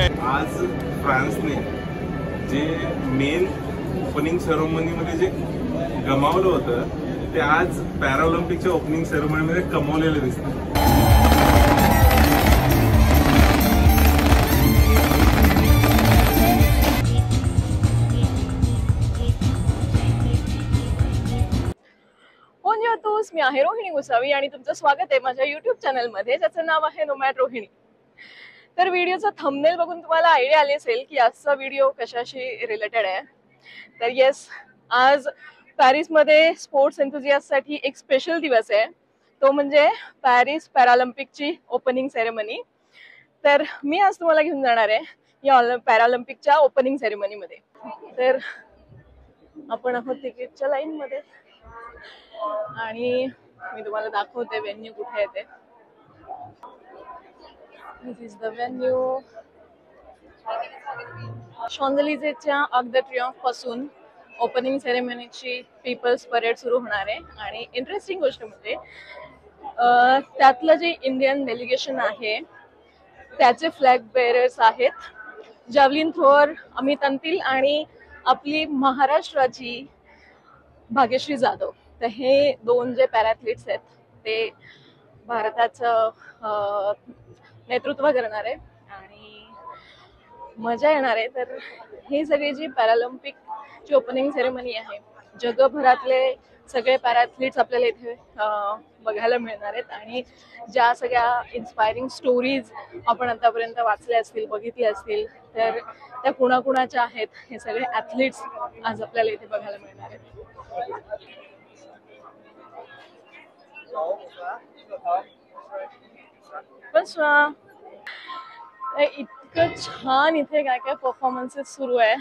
आज फ्रान्सने जे main opening सेरेमनीमध्ये जे गमावलं होतं ते आज पॅराऑलिम्पिकच्या ओपनिंग सेरेमनीमध्ये कमवलेलं दिसतं. मी आहे रोहिणी गोसावी आणि तुमचं स्वागत आहे माझ्या YouTube चॅनलमध्ये ज्याचं नाव आहे नोमॅड रोहिणी. तर व्हिडिओचा थंबनेल बघून तुम्हाला आयडिया आली असेल की आजचा व्हिडिओ कशाशी रिलेटेड आहे. तर येस, आज पॅरिसमध्ये स्पोर्ट्स एन्थुझियास्टसाठी एक स्पेशल दिवस आहे, तो म्हणजे पॅरिस पॅराऑलिम्पिकची ओपनिंग सेरेमनी. तर मी आज तुम्हाला घेऊन जाणार आहे या पॅराऑलिम्पिकच्या ओपनिंग सेरेमनीमध्ये. तर आपण आहोत तिकीटच्या लाईनमध्ये आणि मी तुम्हाला दाखवते व्हेन्यू कुठे आहे ते. This is the venue. शॉन्झेलिजेच्या आर्क द ट्रियोम्फ पासून ओपनिंग सेरेमनीची पीपल्स परेड सुरू होणार आहे. आणि इंटरेस्टिंग गोष्ट म्हणजे त्यातलं जे इंडियन डेलिगेशन आहे त्याचे फ्लॅग बेरर्स आहेत जॅव्हलिन थ्रोअर अमित अंतिल आणि आपली महाराष्ट्राची भाग्यश्री जाधव. तर हे दोन जे पॅराथलीट्स आहेत ते भारताचं नेतृत्व करणार आहे आणि मजा येणार आहे. तर ही सगळी जी पॅराऑलिम्पिकची ओपनिंग सेरेमनी आहे, जगभरातले सगळे पॅराथलीट्स आपल्याला इथे बघायला मिळणार आहेत. आणि ज्या सगळ्या इन्स्पायरिंग स्टोरीज आपण आतापर्यंत वाचल्या असतील, बघितल्या असतील, तर त्या कुणाकुणाच्या आहेत हे सगळे ॲथलीट्स आज आपल्याला इथे बघायला मिळणार आहेत. बस इतकं छान इथे काय काय परफॉर्मन्सेस सुरू आहे.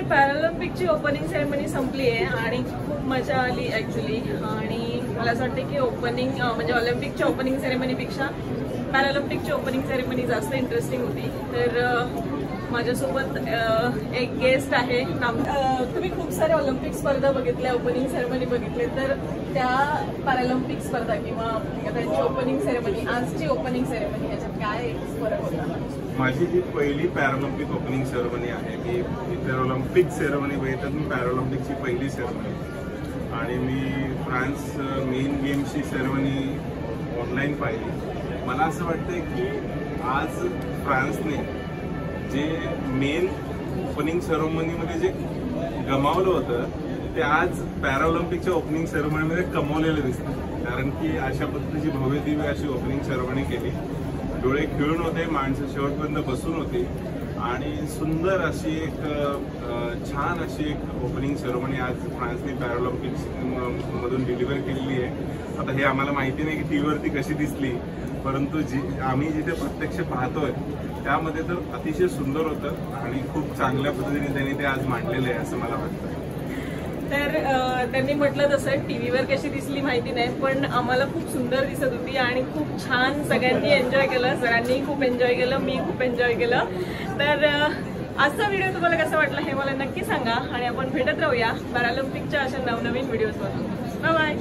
पॅरालिम्पिकची ओपनिंग सेरेमनी संपली आहे आणि खूप मजा आली ॲक्च्युली. आणि मला असं वाटतं की ओपनिंग म्हणजे ऑलिम्पिकच्या ओपनिंग सेरेमनीपेक्षा पॅरालिम्पिकची ओपनिंग सेरेमनी जास्त इंटरेस्टिंग होती. तर माझ्यासोबत एक गेस्ट आहे. तुम्ही खूप सारे ऑलिम्पिक स्पर्धा बघितल्या, ओपनिंग सेरेमनी बघितले, तर त्या पॅरालिम्पिक स्पर्धा किंवा त्यांची ओपनिंग सेरेमनी, आजची ओपनिंग सेरेमनी याच्यात काय फरक होता? माझी ही पहिली पॅरालिम्पिक ओपनिंग सेरेमनी आहे. मी इतर ऑलिम्पिक सेरेमनी बघितल्यात, मी पॅरालिम्पिकची पहिली सेरेमनी. आणि मी फ्रान्स मेन गेमची सेरेमनी ऑनलाईन पाहिली. मला असं वाटतंय की आज फ्रान्सने जे मेन ओपनिंग सेरेमनीमध्ये जे गमावलं होतं ते आज पॅरालिम्पिकच्या ओपनिंग सेरेमनीमध्ये कमवलेलं दिसतं. कारण की अशा पद्धतीची भव्य दिव्य अशी ओपनिंग सेरेमनी केली. डोळे खिळून होते, माणसं शेवटपर्यंत बसून होती आणि सुंदर अशी एक छान अशी एक ओपनिंग सेरेमनी आज फ्रान्सने पॅरालिम्पिक्स मधून डिलिव्हर केलेली आहे. आता हे आम्हाला माहिती नाही की टीव्हीवरती कशी दिसली, परंतु आम्ही जिथे प्रत्यक्ष पाहतोय त्यामध्ये तर अतिशय सुंदर होतं आणि खूप चांगल्या पद्धतीने त्यांनी ते आज मांडलेलं आहे असं मला वाटतं. तर त्यांनी म्हटलं तसं टीव्हीवर कशी दिसली माहिती नाही, पण आम्हाला खूप सुंदर दिसत होती आणि खूप छान सगळ्यांनी एन्जॉय केलं. सरांनी खूप एन्जॉय केलं, मी खूप एन्जॉय केलं. तर आजचा व्हिडिओ तुम्हाला कसा वाटला हे मला नक्की सांगा आणि आपण भेटत राहूया पॅरालिम्पिकच्या अशा नवनवीन व्हिडिओजवर. Bye bye.